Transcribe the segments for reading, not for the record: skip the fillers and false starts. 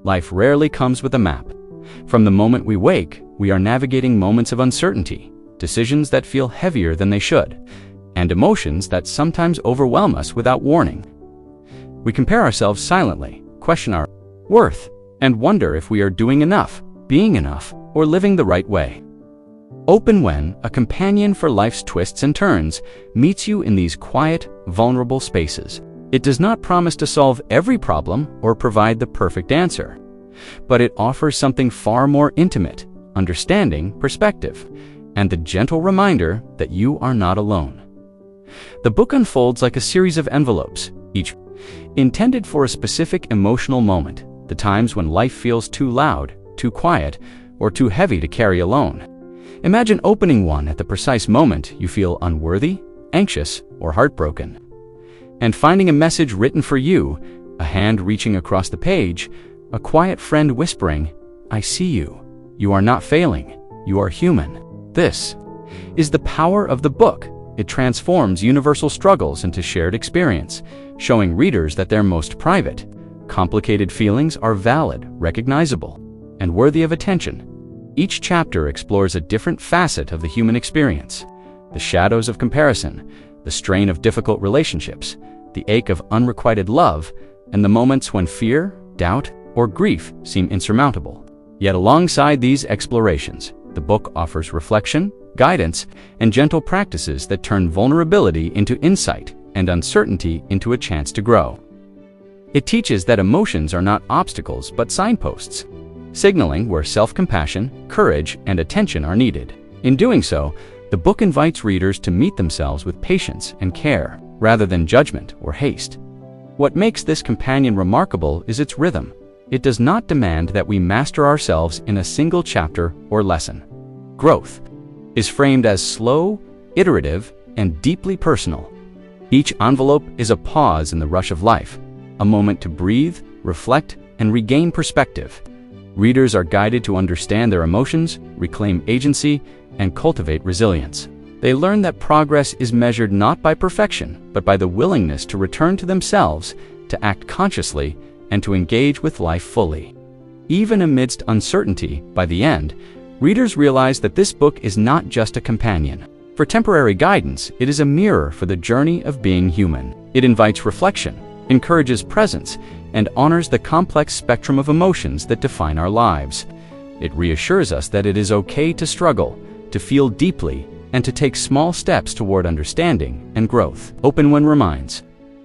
Life rarely comes with a map. From the moment we wake, we are navigating moments of uncertainty, decisions that feel heavier than they should, and emotions that sometimes overwhelm us without warning. We compare ourselves silently, question our worth, and wonder if we are doing enough, being enough, or living the right way. Open When, a companion for life's twists and turns, meets you in these quiet, vulnerable spaces. It does not promise to solve every problem or provide the perfect answer, but it offers something far more intimate, understanding perspective, and the gentle reminder that you are not alone. The book unfolds like a series of envelopes, each intended for a specific emotional moment, the times when life feels too loud, too quiet, or too heavy to carry alone. Imagine opening one at the precise moment you feel unworthy, anxious, or heartbroken, and finding a message written for you, a hand reaching across the page, a quiet friend whispering, "I see you. You are not failing. You are human." This is the power of the book. It transforms universal struggles into shared experience, showing readers that their most private, complicated feelings are valid, recognizable, and worthy of attention. Each chapter explores a different facet of the human experience: the shadows of comparison, the strain of difficult relationships, the ache of unrequited love, and the moments when fear, doubt, or grief seem insurmountable. Yet alongside these explorations, the book offers reflection, guidance, and gentle practices that turn vulnerability into insight and uncertainty into a chance to grow. It teaches that emotions are not obstacles but signposts, signaling where self-compassion, courage, and attention are needed. In doing so, the book invites readers to meet themselves with patience and care, rather than judgment or haste. What makes this companion remarkable is its rhythm. It does not demand that we master ourselves in a single chapter or lesson. Growth is framed as slow, iterative, and deeply personal. Each envelope is a pause in the rush of life, a moment to breathe, reflect, and regain perspective. Readers are guided to understand their emotions, reclaim agency, and cultivate resilience. They learn that progress is measured not by perfection, but by the willingness to return to themselves, to act consciously, and to engage with life fully. Even amidst uncertainty, by the end, readers realize that this book is not just a companion. For temporary guidance, it is a mirror for the journey of being human. It invites reflection, encourages presence, and honors the complex spectrum of emotions that define our lives. It reassures us that it is okay to struggle, to feel deeply, and to take small steps toward understanding and growth. Open When reminds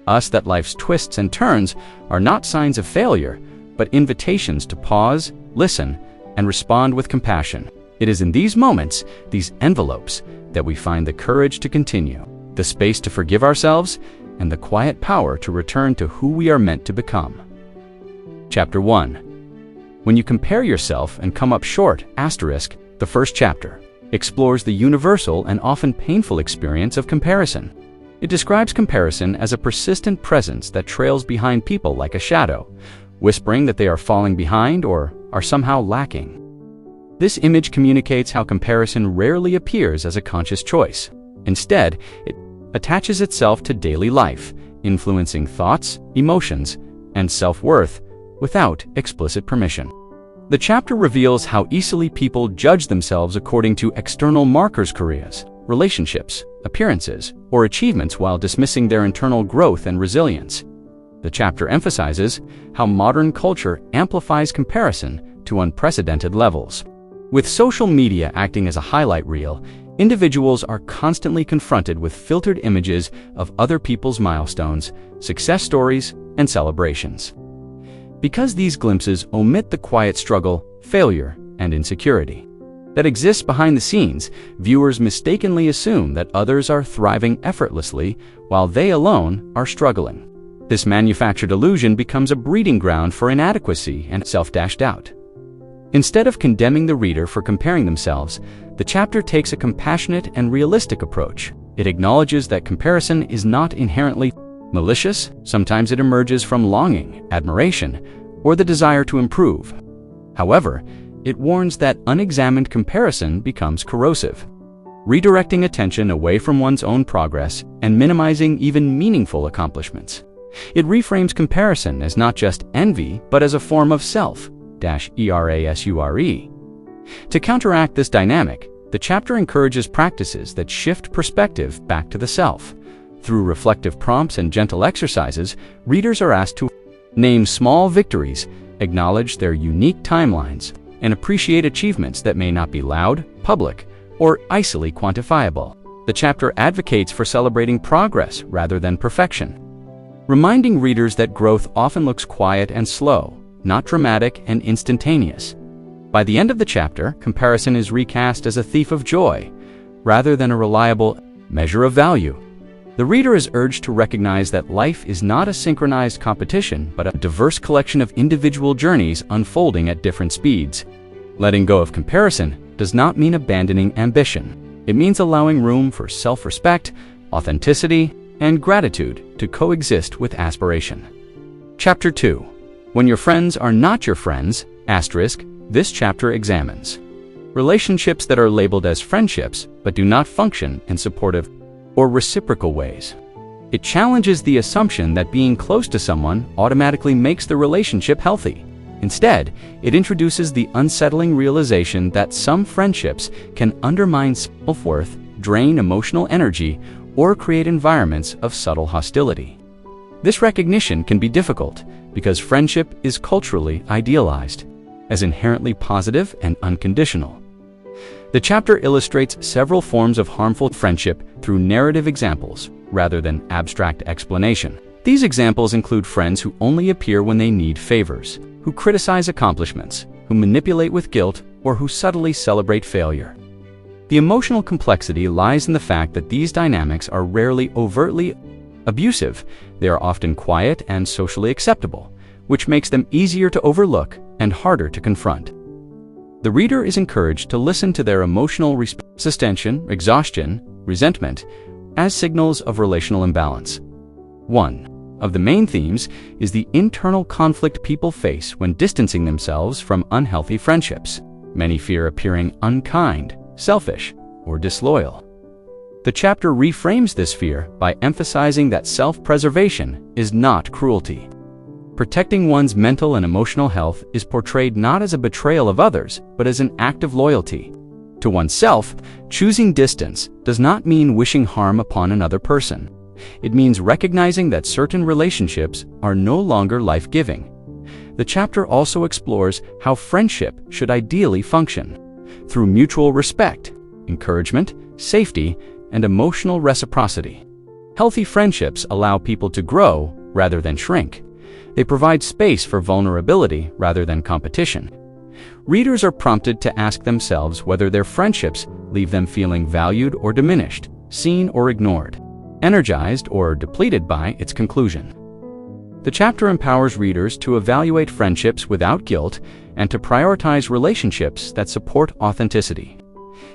us that life's twists and turns are not signs of failure, but invitations to pause, listen, and respond with compassion. It is in these moments, these envelopes, that we find the courage to continue, the space to forgive ourselves, and the quiet power to return to who we are meant to become. Chapter 1. When you compare yourself and come up short, the first chapter explores the universal and often painful experience of comparison. It describes comparison as a persistent presence that trails behind people like a shadow, whispering that they are falling behind or are somehow lacking. This image communicates how comparison rarely appears as a conscious choice. Instead, it attaches itself to daily life, influencing thoughts, emotions, and self-worth without explicit permission. The chapter reveals how easily people judge themselves according to external markers: careers, relationships, appearances, or achievements, while dismissing their internal growth and resilience. The chapter emphasizes how modern culture amplifies comparison to unprecedented levels. With social media acting as a highlight reel, individuals are constantly confronted with filtered images of other people's milestones, success stories, and celebrations. Because these glimpses omit the quiet struggle, failure, and insecurity that exists behind the scenes, viewers mistakenly assume that others are thriving effortlessly while they alone are struggling. This manufactured illusion becomes a breeding ground for inadequacy and self-doubt. Instead of condemning the reader for comparing themselves, the chapter takes a compassionate and realistic approach. It acknowledges that comparison is not inherently malicious. Sometimes it emerges from longing, admiration, or the desire to improve. However, it warns that unexamined comparison becomes corrosive, redirecting attention away from one's own progress and minimizing even meaningful accomplishments. It reframes comparison as not just envy, but as a form of self-erasure. To counteract this dynamic, the chapter encourages practices that shift perspective back to the self. Through reflective prompts and gentle exercises, readers are asked to name small victories, acknowledge their unique timelines, and appreciate achievements that may not be loud, public, or easily quantifiable. The chapter advocates for celebrating progress rather than perfection, reminding readers that growth often looks quiet and slow, not dramatic and instantaneous. By the end of the chapter, comparison is recast as a thief of joy, rather than a reliable measure of value. The reader is urged to recognize that life is not a synchronized competition, but a diverse collection of individual journeys unfolding at different speeds. Letting go of comparison does not mean abandoning ambition. It means allowing room for self-respect, authenticity, and gratitude to coexist with aspiration. Chapter 2. When your friends are not your friends, this chapter examines relationships that are labeled as friendships but do not function in supportive or reciprocal ways. It challenges the assumption that being close to someone automatically makes the relationship healthy. Instead, it introduces the unsettling realization that some friendships can undermine self-worth, drain emotional energy, or create environments of subtle hostility. This recognition can be difficult because friendship is culturally idealized as inherently positive and unconditional. The chapter illustrates several forms of harmful friendship through narrative examples rather than abstract explanation. These examples include friends who only appear when they need favors, who criticize accomplishments, who manipulate with guilt, or who subtly celebrate failure. The emotional complexity lies in the fact that these dynamics are rarely overtly abusive. They are often quiet and socially acceptable, which makes them easier to overlook and harder to confront. The reader is encouraged to listen to their emotional responses, tension, exhaustion, resentment, as signals of relational imbalance. One of the main themes is the internal conflict people face when distancing themselves from unhealthy friendships. Many fear appearing unkind, selfish, or disloyal. The chapter reframes this fear by emphasizing that self-preservation is not cruelty. Protecting one's mental and emotional health is portrayed not as a betrayal of others, but as an act of loyalty. To oneself, choosing distance does not mean wishing harm upon another person. It means recognizing that certain relationships are no longer life-giving. The chapter also explores how friendship should ideally function, through mutual respect, encouragement, safety, and emotional reciprocity. Healthy friendships allow people to grow rather than shrink. They provide space for vulnerability rather than competition. Readers are prompted to ask themselves whether their friendships leave them feeling valued or diminished, seen or ignored, energized or depleted by its conclusion. The chapter empowers readers to evaluate friendships without guilt and to prioritize relationships that support authenticity.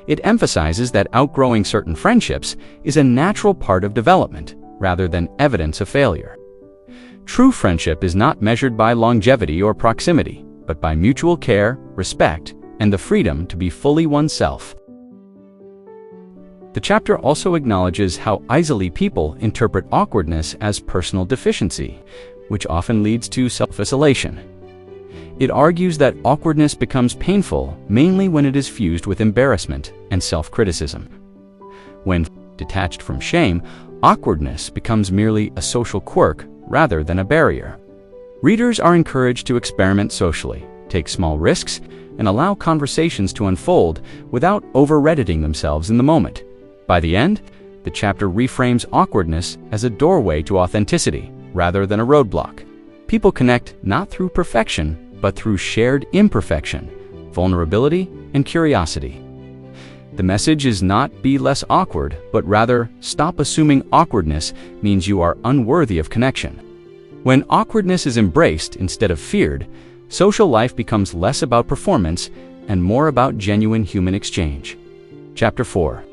It emphasizes that outgrowing certain friendships is a natural part of development rather than evidence of failure. True friendship is not measured by longevity or proximity, but by mutual care, respect, and the freedom to be fully oneself. The chapter also acknowledges how easily people interpret awkwardness as personal deficiency, which often leads to self-isolation. It argues that awkwardness becomes painful mainly when it is fused with embarrassment and self-criticism. When detached from shame, awkwardness becomes merely a social quirk rather than a barrier. Readers are encouraged to experiment socially, take small risks, and allow conversations to unfold without over-editing themselves in the moment. By the end, the chapter reframes awkwardness as a doorway to authenticity rather than a roadblock. People connect not through perfection, but through shared imperfection, vulnerability, and curiosity. The message is not be less awkward, but rather stop assuming awkwardness means you are unworthy of connection. When awkwardness is embraced instead of feared, social life becomes less about performance and more about genuine human exchange. Chapter 4.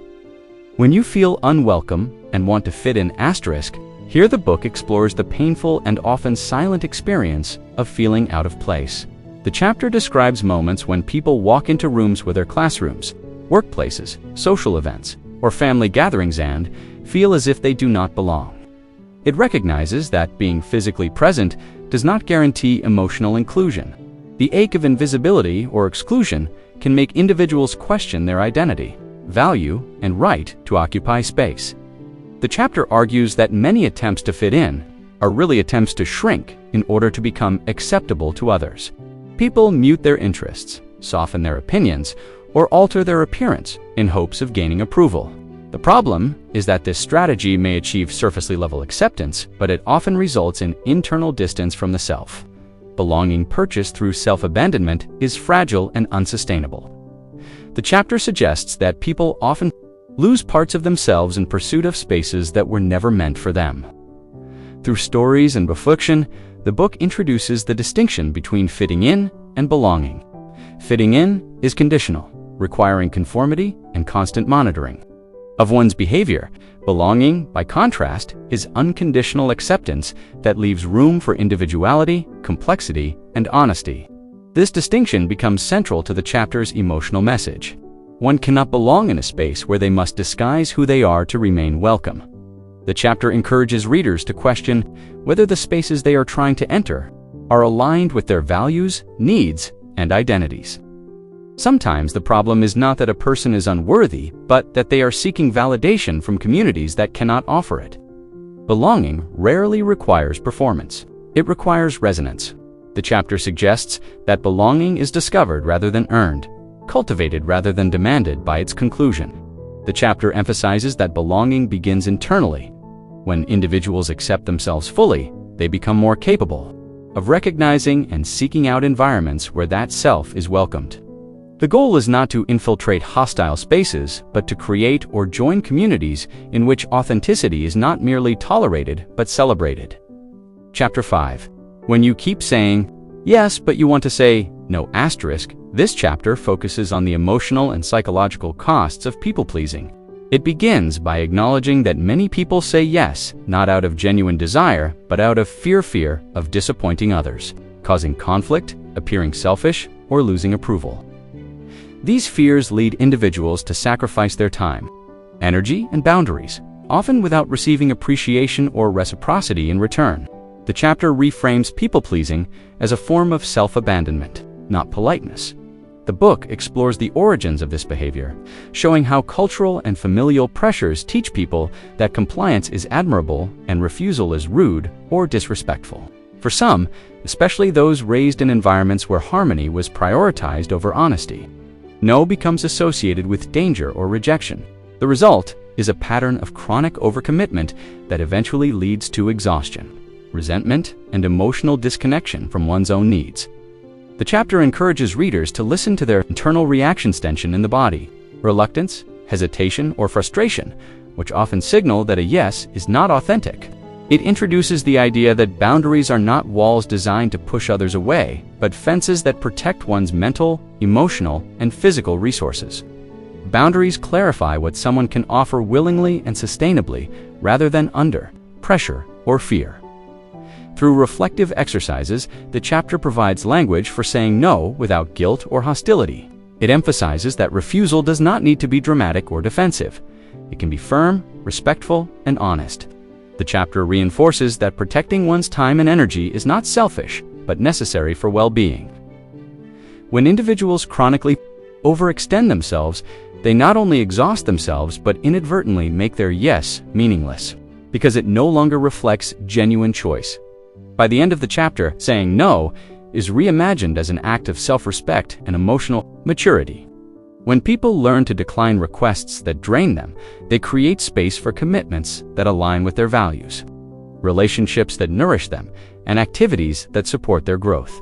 When you feel unwelcome and want to fit in *, here the book explores the painful and often silent experience of feeling out of place. The chapter describes moments when people walk into rooms with their classrooms, workplaces, social events, or family gatherings and feel as if they do not belong. It recognizes that being physically present does not guarantee emotional inclusion. The ache of invisibility or exclusion can make individuals question their identity, value, and right to occupy space. The chapter argues that many attempts to fit in are really attempts to shrink in order to become acceptable to others. People mute their interests, soften their opinions, or alter their appearance in hopes of gaining approval. The problem is that this strategy may achieve surface-level acceptance, but it often results in internal distance from the self. Belonging purchased through self-abandonment is fragile and unsustainable. The chapter suggests that people often lose parts of themselves in pursuit of spaces that were never meant for them. Through stories and fiction, the book introduces the distinction between fitting in and belonging. Fitting in is conditional, requiring conformity and constant monitoring of one's behavior. Belonging, by contrast, is unconditional acceptance that leaves room for individuality, complexity, and honesty. This distinction becomes central to the chapter's emotional message. One cannot belong in a space where they must disguise who they are to remain welcome. The chapter encourages readers to question whether the spaces they are trying to enter are aligned with their values, needs, and identities. Sometimes the problem is not that a person is unworthy, but that they are seeking validation from communities that cannot offer it. Belonging rarely requires performance. It requires resonance. The chapter suggests that belonging is discovered rather than earned, cultivated rather than demanded by its conclusion. The chapter emphasizes that belonging begins internally. When individuals accept themselves fully, they become more capable of recognizing and seeking out environments where that self is welcomed. The goal is not to infiltrate hostile spaces, but to create or join communities in which authenticity is not merely tolerated, but celebrated. Chapter 5. When you keep saying, yes, but you want to say, no asterisk, this chapter focuses on the emotional and psychological costs of people-pleasing. It begins by acknowledging that many people say yes, not out of genuine desire, but out of fear of disappointing others, causing conflict, appearing selfish, or losing approval. These fears lead individuals to sacrifice their time, energy, and boundaries, often without receiving appreciation or reciprocity in return. The chapter reframes people-pleasing as a form of self-abandonment, not politeness. The book explores the origins of this behavior, showing how cultural and familial pressures teach people that compliance is admirable and refusal is rude or disrespectful. For some, especially those raised in environments where harmony was prioritized over honesty, no becomes associated with danger or rejection. The result is a pattern of chronic overcommitment that eventually leads to exhaustion, resentment, and emotional disconnection from one's own needs. The chapter encourages readers to listen to their internal reactions tension in the body, reluctance, hesitation, or frustration, which often signal that a yes is not authentic. It introduces the idea that boundaries are not walls designed to push others away, but fences that protect one's mental, emotional, and physical resources. Boundaries clarify what someone can offer willingly and sustainably, rather than under pressure or fear. Through reflective exercises, the chapter provides language for saying no without guilt or hostility. It emphasizes that refusal does not need to be dramatic or defensive. It can be firm, respectful, and honest. The chapter reinforces that protecting one's time and energy is not selfish, but necessary for well-being. When individuals chronically overextend themselves, they not only exhaust themselves, but inadvertently make their yes meaningless, because it no longer reflects genuine choice. By the end of the chapter, saying no is reimagined as an act of self-respect and emotional maturity. When people learn to decline requests that drain them, they create space for commitments that align with their values, relationships that nourish them, and activities that support their growth.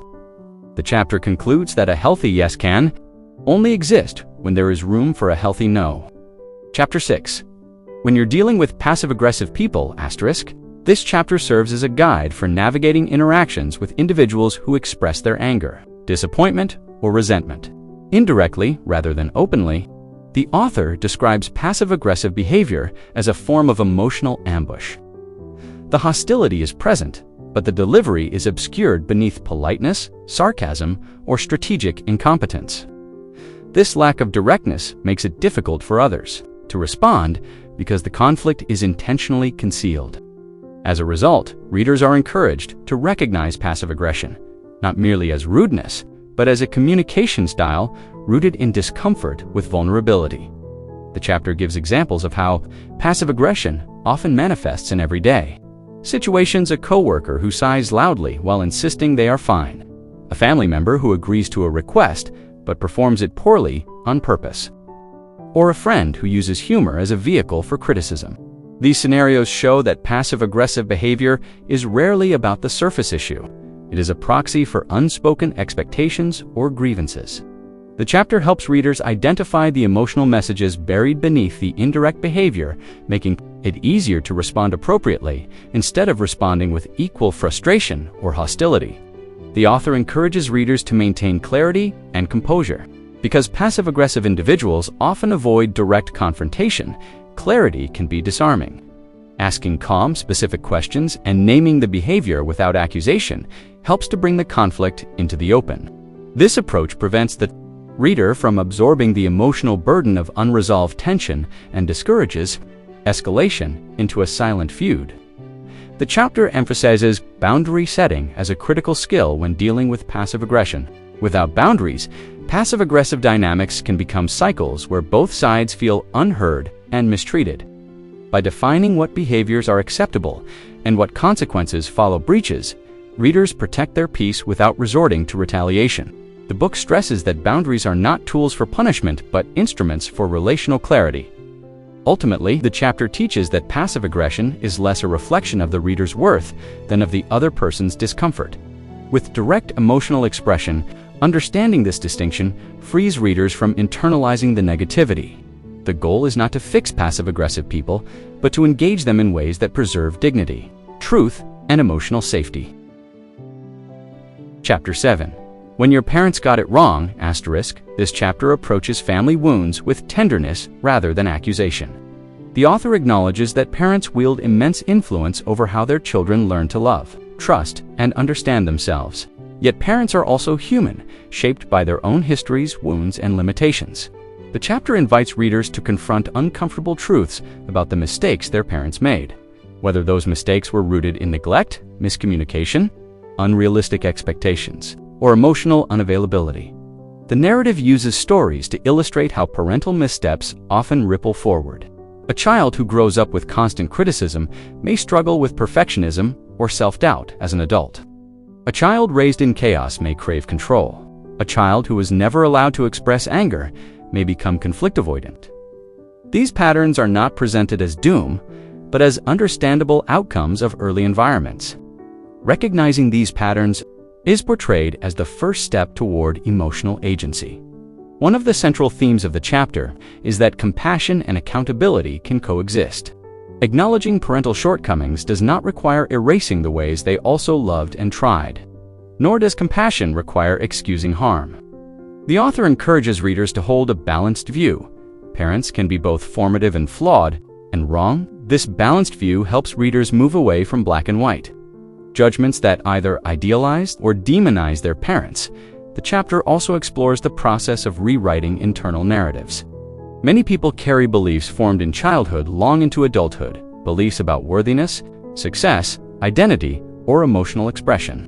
The chapter concludes that a healthy yes can only exist when there is room for a healthy no. Chapter 6. When you're dealing with passive-aggressive people, this chapter serves as a guide for navigating interactions with individuals who express their anger, disappointment, or resentment. Indirectly, rather than openly, the author describes passive-aggressive behavior as a form of emotional ambush. The hostility is present, but the delivery is obscured beneath politeness, sarcasm, or strategic incompetence. This lack of directness makes it difficult for others to respond because the conflict is intentionally concealed. As a result, readers are encouraged to recognize passive aggression, not merely as rudeness, but as a communication style rooted in discomfort with vulnerability. The chapter gives examples of how passive aggression often manifests in everyday situations: a coworker who sighs loudly while insisting they are fine, a family member who agrees to a request but performs it poorly on purpose, or a friend who uses humor as a vehicle for criticism. These scenarios show that passive-aggressive behavior is rarely about the surface issue. It is a proxy for unspoken expectations or grievances. The chapter helps readers identify the emotional messages buried beneath the indirect behavior, making it easier to respond appropriately instead of responding with equal frustration or hostility. The author encourages readers to maintain clarity and composure. Because passive-aggressive individuals often avoid direct confrontation, clarity can be disarming. Asking calm, specific questions and naming the behavior without accusation helps to bring the conflict into the open. This approach prevents the reader from absorbing the emotional burden of unresolved tension and discourages escalation into a silent feud. The chapter emphasizes boundary setting as a critical skill when dealing with passive aggression. Without boundaries, passive-aggressive dynamics can become cycles where both sides feel unheard and mistreated. By defining what behaviors are acceptable and what consequences follow breaches, readers protect their peace without resorting to retaliation. The book stresses that boundaries are not tools for punishment but instruments for relational clarity. Ultimately, the chapter teaches that passive aggression is less a reflection of the reader's worth than of the other person's discomfort. With direct emotional expression, understanding this distinction frees readers from internalizing the negativity. The goal is not to fix passive-aggressive people, but to engage them in ways that preserve dignity, truth, and emotional safety. Chapter 7. When Your Parents Got It Wrong, this chapter approaches family wounds with tenderness rather than accusation. The author acknowledges that parents wield immense influence over how their children learn to love, trust, and understand themselves. Yet parents are also human, shaped by their own histories, wounds, and limitations. The chapter invites readers to confront uncomfortable truths about the mistakes their parents made, whether those mistakes were rooted in neglect, miscommunication, unrealistic expectations, or emotional unavailability. The narrative uses stories to illustrate how parental missteps often ripple forward. A child who grows up with constant criticism may struggle with perfectionism or self-doubt as an adult. A child raised in chaos may crave control. A child who is never allowed to express anger may become conflict avoidant. These patterns are not presented as doom, but as understandable outcomes of early environments. Recognizing these patterns is portrayed as the first step toward emotional agency. One of the central themes of the chapter is that compassion and accountability can coexist. Acknowledging parental shortcomings does not require erasing the ways they also loved and tried, nor does compassion require excusing harm. The author encourages readers to hold a balanced view. Parents can be both formative and flawed, and wrong. This balanced view helps readers move away from black and white judgments that either idealize or demonize their parents. The chapter also explores the process of rewriting internal narratives. Many people carry beliefs formed in childhood long into adulthood, beliefs about worthiness, success, identity, or emotional expression.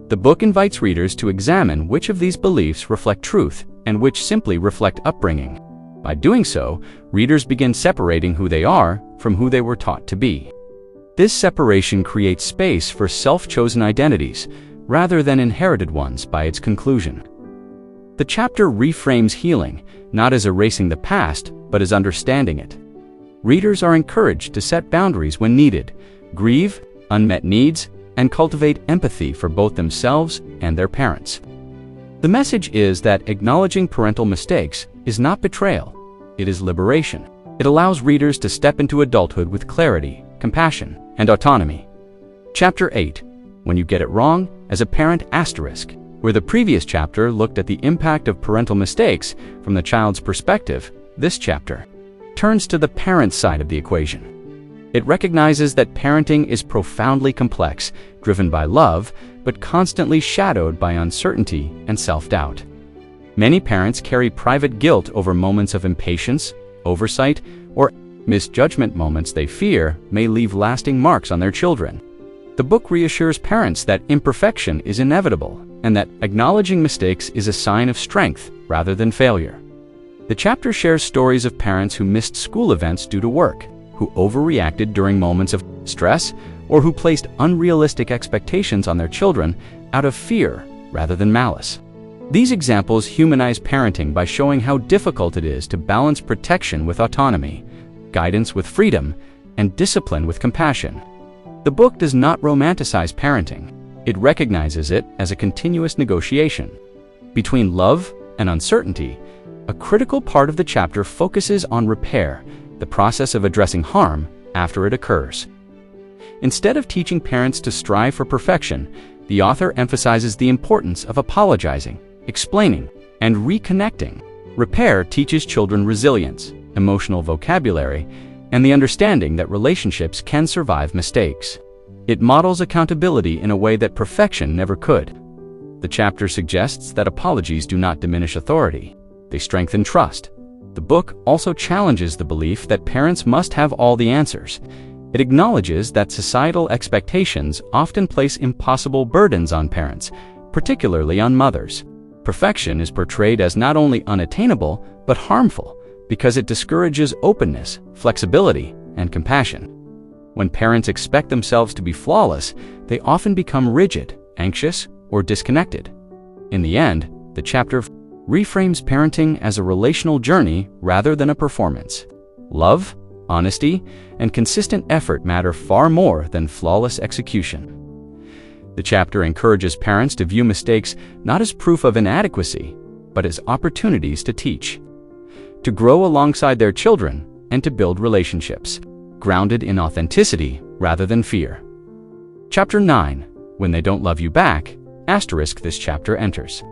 The book invites readers to examine which of these beliefs reflect truth and which simply reflect upbringing. By doing so, readers begin separating who they are from who they were taught to be. This separation creates space for self-chosen identities rather than inherited ones by its conclusion. The chapter reframes healing, not as erasing the past, but as understanding it. Readers are encouraged to set boundaries when needed, grieve unmet needs, and cultivate empathy for both themselves and their parents. The message is that acknowledging parental mistakes is not betrayal, it is liberation. It allows readers to step into adulthood with clarity, compassion, and autonomy. Chapter 8. When You Get It Wrong, as a Parent where the previous chapter looked at the impact of parental mistakes from the child's perspective, this chapter turns to the parent side of the equation. It recognizes that parenting is profoundly complex, driven by love, but constantly shadowed by uncertainty and self-doubt. Many parents carry private guilt over moments of impatience, oversight, or Misjudgment moments they fear may leave lasting marks on their children. The book reassures parents that imperfection is inevitable and that acknowledging mistakes is a sign of strength rather than failure. The chapter shares stories of parents who missed school events due to work, who overreacted during moments of stress, or who placed unrealistic expectations on their children out of fear rather than malice. These examples humanize parenting by showing how difficult it is to balance protection with autonomy, guidance with freedom, and discipline with compassion. The book does not romanticize parenting. It recognizes it as a continuous negotiation. Between love and uncertainty, a critical part of the chapter focuses on repair, the process of addressing harm after it occurs. Instead of teaching parents to strive for perfection, the author emphasizes the importance of apologizing, explaining, and reconnecting. Repair teaches children resilience, emotional vocabulary, and the understanding that relationships can survive mistakes. It models accountability in a way that perfection never could. The chapter suggests that apologies do not diminish authority. They strengthen trust. The book also challenges the belief that parents must have all the answers. It acknowledges that societal expectations often place impossible burdens on parents, particularly on mothers. Perfection is portrayed as not only unattainable, but harmful, because it discourages openness, flexibility, and compassion. When parents expect themselves to be flawless, they often become rigid, anxious, or disconnected. In the end, the chapter reframes parenting as a relational journey rather than a performance. Love, honesty, and consistent effort matter far more than flawless execution. The chapter encourages parents to view mistakes not as proof of inadequacy, but as opportunities to teach, to grow alongside their children, and to build relationships grounded in authenticity rather than fear. Chapter 9, When They Don't Love You Back, * this chapter enters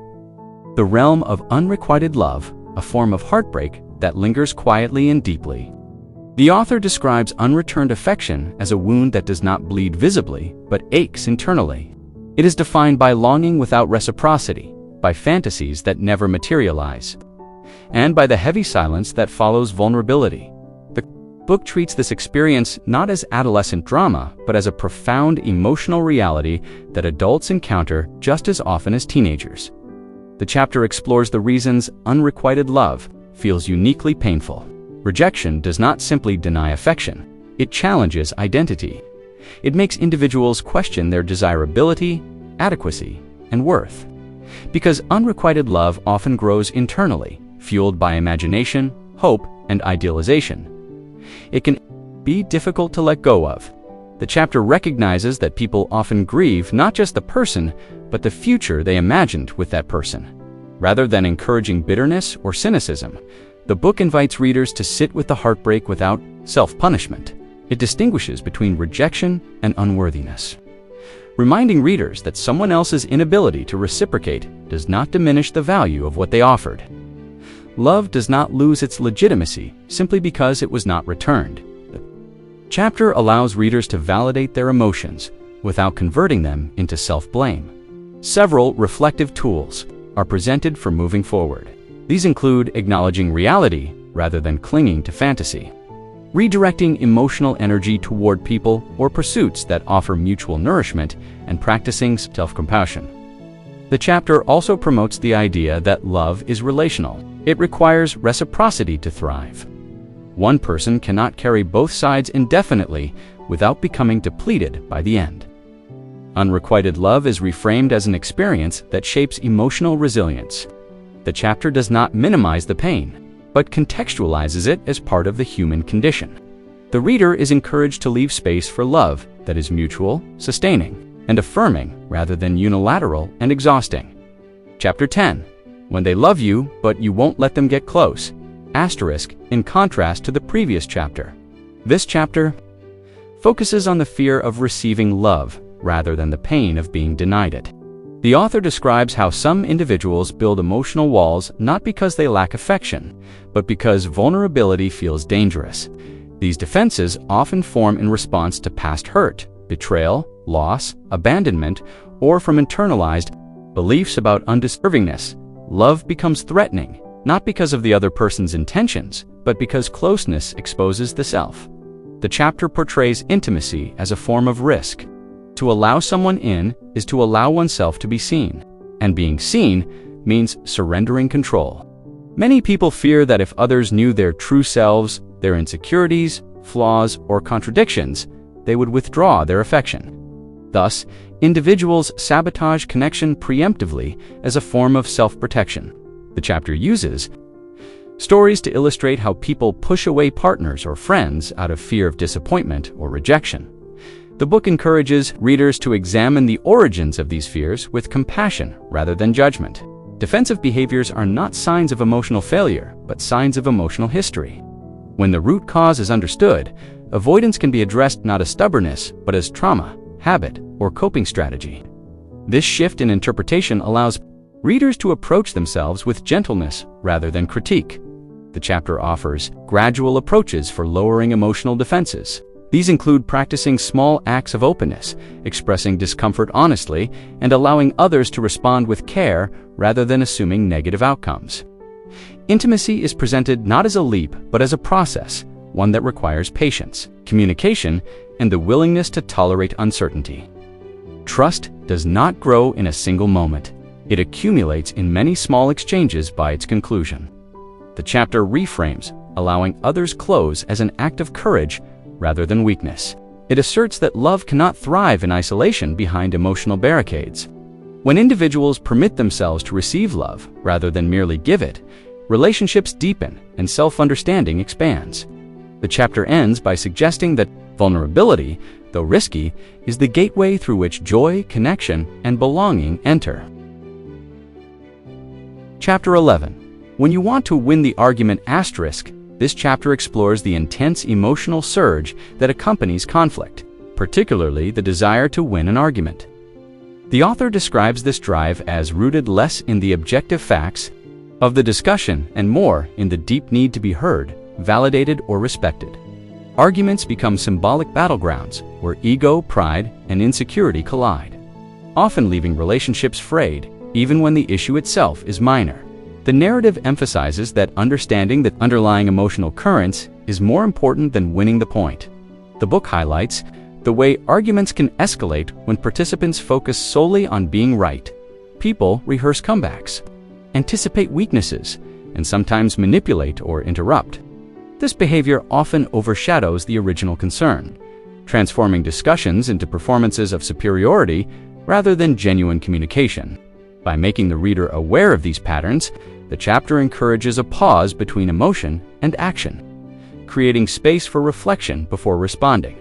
the realm of unrequited love, a form of heartbreak that lingers quietly and deeply. The author describes unreturned affection as a wound that does not bleed visibly, but aches internally. It is defined by longing without reciprocity, by fantasies that never materialize, and by the heavy silence that follows vulnerability. The book treats this experience not as adolescent drama, but as a profound emotional reality that adults encounter just as often as teenagers. The chapter explores the reasons unrequited love feels uniquely painful. Rejection does not simply deny affection, it challenges identity. It makes individuals question their desirability, adequacy, and worth. Because unrequited love often grows internally, fueled by imagination, hope, and idealization. It can be difficult to let go of. The chapter recognizes that people often grieve not just the person, but the future they imagined with that person. Rather than encouraging bitterness or cynicism, the book invites readers to sit with the heartbreak without self-punishment. It distinguishes between rejection and unworthiness, reminding readers that someone else's inability to reciprocate does not diminish the value of what they offered. Love does not lose its legitimacy simply because it was not returned. The chapter allows readers to validate their emotions without converting them into self-blame. Several reflective tools are presented for moving forward. These include acknowledging reality rather than clinging to fantasy, redirecting emotional energy toward people or pursuits that offer mutual nourishment, and practicing self-compassion. The chapter also promotes the idea that love is relational. It requires reciprocity to thrive. One person cannot carry both sides indefinitely without becoming depleted by the end. Unrequited love is reframed as an experience that shapes emotional resilience. The chapter does not minimize the pain, but contextualizes it as part of the human condition. The reader is encouraged to leave space for love that is mutual, sustaining, and affirming rather than unilateral and exhausting. Chapter 10, When They Love You, But You Won't Let Them Get Close, * in contrast to the previous chapter. This chapter focuses on the fear of receiving love rather than the pain of being denied it. The author describes how some individuals build emotional walls not because they lack affection, but because vulnerability feels dangerous. These defenses often form in response to past hurt, betrayal, loss, abandonment, or from internalized beliefs about undeservingness. Love becomes threatening, not because of the other person's intentions, but because closeness exposes the self. The chapter portrays intimacy as a form of risk. To allow someone in is to allow oneself to be seen, and being seen means surrendering control. Many people fear that if others knew their true selves, their insecurities, flaws, or contradictions, they would withdraw their affection. Thus, individuals sabotage connection preemptively as a form of self-protection. The chapter uses stories to illustrate how people push away partners or friends out of fear of disappointment or rejection. The book encourages readers to examine the origins of these fears with compassion rather than judgment. Defensive behaviors are not signs of emotional failure, but signs of emotional history. When the root cause is understood, avoidance can be addressed not as stubbornness, but as trauma, habit, or coping strategy. This shift in interpretation allows readers to approach themselves with gentleness rather than critique. The chapter offers gradual approaches for lowering emotional defenses. These include practicing small acts of openness, expressing discomfort honestly, and allowing others to respond with care rather than assuming negative outcomes. Intimacy is presented not as a leap, but as a process, one that requires patience, communication, and the willingness to tolerate uncertainty. Trust does not grow in a single moment. It accumulates in many small exchanges by its conclusion. The chapter reframes allowing others close as an act of courage rather than weakness. It asserts that love cannot thrive in isolation behind emotional barricades. When individuals permit themselves to receive love rather than merely give it, relationships deepen and self-understanding expands. The chapter ends by suggesting that vulnerability, though risky, is the gateway through which joy, connection, and belonging enter. Chapter 11. When you want to win the argument asterisk, this chapter explores the intense emotional surge that accompanies conflict, particularly the desire to win an argument. The author describes this drive as rooted less in the objective facts of the discussion and more in the deep need to be heard, validated, or respected. Arguments become symbolic battlegrounds where ego, pride, and insecurity collide, often leaving relationships frayed, even when the issue itself is minor. The narrative emphasizes that understanding the underlying emotional currents is more important than winning the point. The book highlights the way arguments can escalate when participants focus solely on being right. People rehearse comebacks, anticipate weaknesses, and sometimes manipulate or interrupt. This behavior often overshadows the original concern, transforming discussions into performances of superiority rather than genuine communication. By making the reader aware of these patterns, the chapter encourages a pause between emotion and action, creating space for reflection before responding.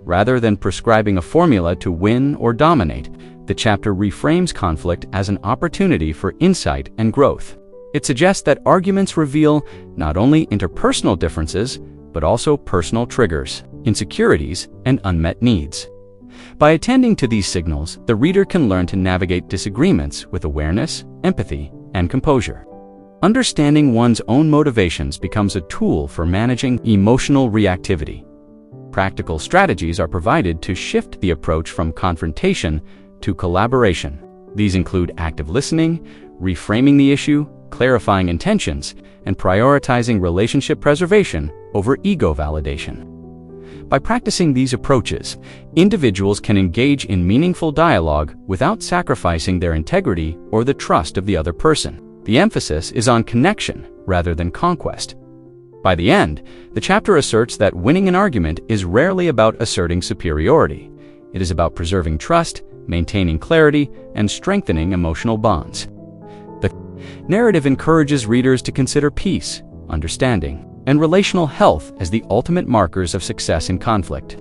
Rather than prescribing a formula to win or dominate, the chapter reframes conflict as an opportunity for insight and growth. It suggests that arguments reveal not only interpersonal differences, but also personal triggers, insecurities, and unmet needs. By attending to these signals, the reader can learn to navigate disagreements with awareness, empathy, and composure. Understanding one's own motivations becomes a tool for managing emotional reactivity. Practical strategies are provided to shift the approach from confrontation to collaboration. These include active listening, reframing the issue, clarifying intentions, and prioritizing relationship preservation over ego validation. By practicing these approaches, individuals can engage in meaningful dialogue without sacrificing their integrity or the trust of the other person. The emphasis is on connection rather than conquest. By the end, the chapter asserts that winning an argument is rarely about asserting superiority. It is about preserving trust, maintaining clarity, and strengthening emotional bonds. The narrative encourages readers to consider peace, understanding, and relational health as the ultimate markers of success in conflict,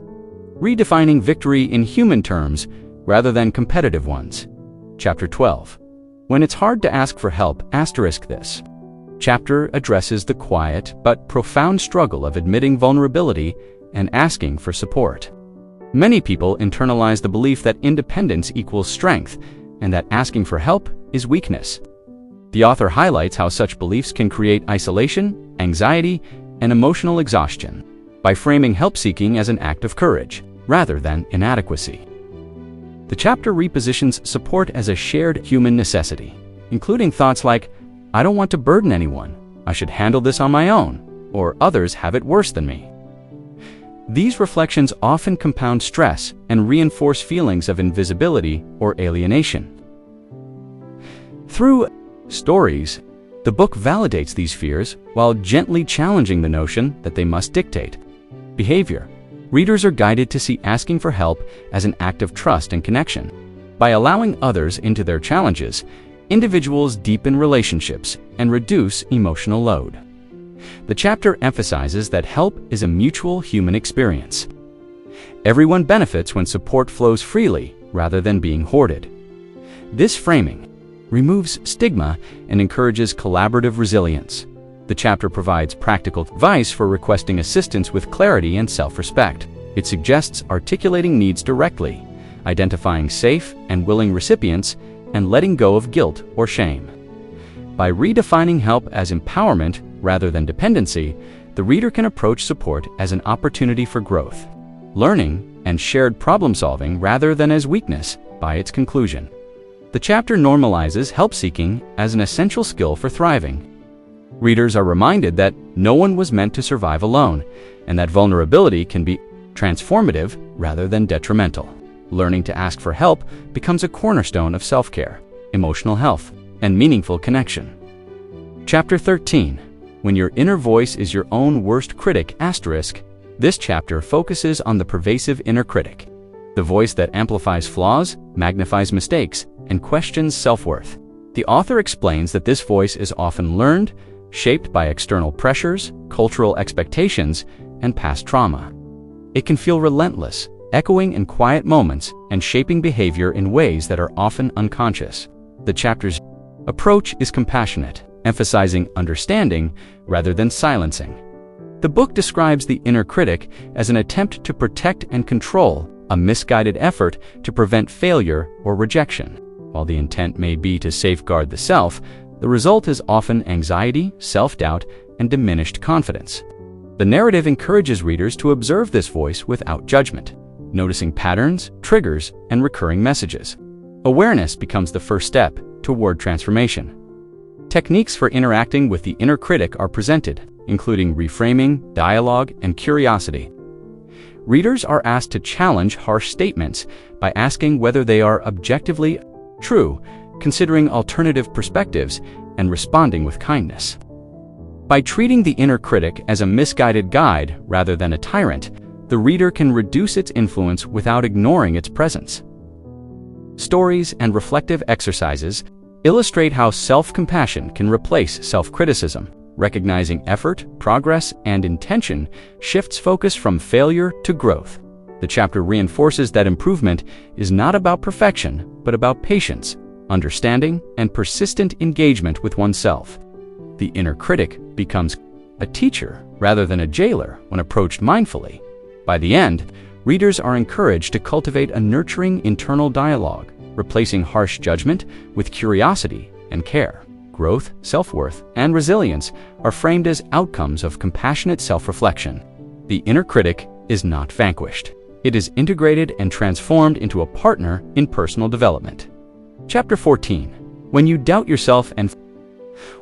redefining victory in human terms rather than competitive ones. Chapter 12. When it's hard to ask for help, asterisk this chapter addresses the quiet but profound struggle of admitting vulnerability and asking for support. Many people internalize the belief that independence equals strength and that asking for help is weakness. The author highlights how such beliefs can create isolation, anxiety, and emotional exhaustion by framing help-seeking as an act of courage rather than inadequacy. The chapter repositions support as a shared human necessity, including thoughts like, "I don't want to burden anyone. I should handle this on my own," or "Others have it worse than me." These reflections often compound stress and reinforce feelings of invisibility or alienation. Through stories, the book validates these fears while gently challenging the notion that they must dictate behavior. Readers are guided to see asking for help as an act of trust and connection. By allowing others into their challenges, individuals deepen relationships and reduce emotional load. The chapter emphasizes that help is a mutual human experience. Everyone benefits when support flows freely rather than being hoarded. This framing removes stigma and encourages collaborative resilience. The chapter provides practical advice for requesting assistance with clarity and self-respect. It suggests articulating needs directly, identifying safe and willing recipients, and letting go of guilt or shame. By redefining help as empowerment rather than dependency, the reader can approach support as an opportunity for growth, learning, and shared problem-solving rather than as weakness. By its conclusion, the chapter normalizes help-seeking as an essential skill for thriving. Readers are reminded that no one was meant to survive alone, and that vulnerability can be transformative rather than detrimental. Learning to ask for help becomes a cornerstone of self-care, emotional health, and meaningful connection. Chapter 13. When your inner voice is your own worst critic *. This chapter focuses on the pervasive inner critic, the voice that amplifies flaws, magnifies mistakes, and questions self-worth. The author explains that this voice is often learned, shaped by external pressures, cultural expectations, and past trauma. It can feel relentless, echoing in quiet moments and shaping behavior in ways that are often unconscious. The chapter's approach is compassionate, emphasizing understanding rather than silencing. The book describes the inner critic as an attempt to protect and control, a misguided effort to prevent failure or rejection. While the intent may be to safeguard the self, the result is often anxiety, self-doubt, and diminished confidence. The narrative encourages readers to observe this voice without judgment, noticing patterns, triggers, and recurring messages. Awareness becomes the first step toward transformation. Techniques for interacting with the inner critic are presented, including reframing, dialogue, and curiosity. Readers are asked to challenge harsh statements by asking whether they are objectively true, considering alternative perspectives, and responding with kindness. By treating the inner critic as a misguided guide rather than a tyrant, the reader can reduce its influence without ignoring its presence. Stories and reflective exercises illustrate how self-compassion can replace self-criticism. Recognizing effort, progress, and intention shifts focus from failure to growth. The chapter reinforces that improvement is not about perfection, but about patience, understanding, and persistent engagement with oneself. The inner critic becomes a teacher rather than a jailer when approached mindfully. By the end, readers are encouraged to cultivate a nurturing internal dialogue, replacing harsh judgment with curiosity and care. Growth, self-worth, and resilience are framed as outcomes of compassionate self-reflection. The inner critic is not vanquished. It is integrated and transformed into a partner in personal development. Chapter 14. When you doubt yourself and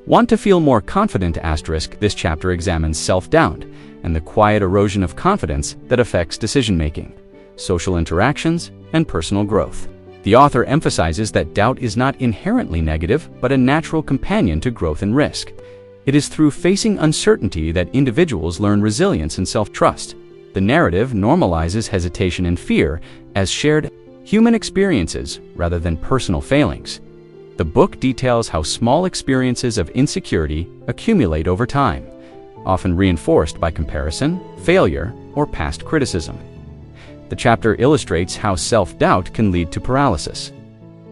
want to feel more confident *. This chapter examines self-doubt and the quiet erosion of confidence that affects decision-making, social interactions, and personal growth. The author emphasizes that doubt is not inherently negative, but a natural companion to growth and risk. It is through facing uncertainty that individuals learn resilience and self-trust. The narrative normalizes hesitation and fear as shared human experiences rather than personal failings. The book details how small experiences of insecurity accumulate over time, often reinforced by comparison, failure, or past criticism. The chapter illustrates how self-doubt can lead to paralysis,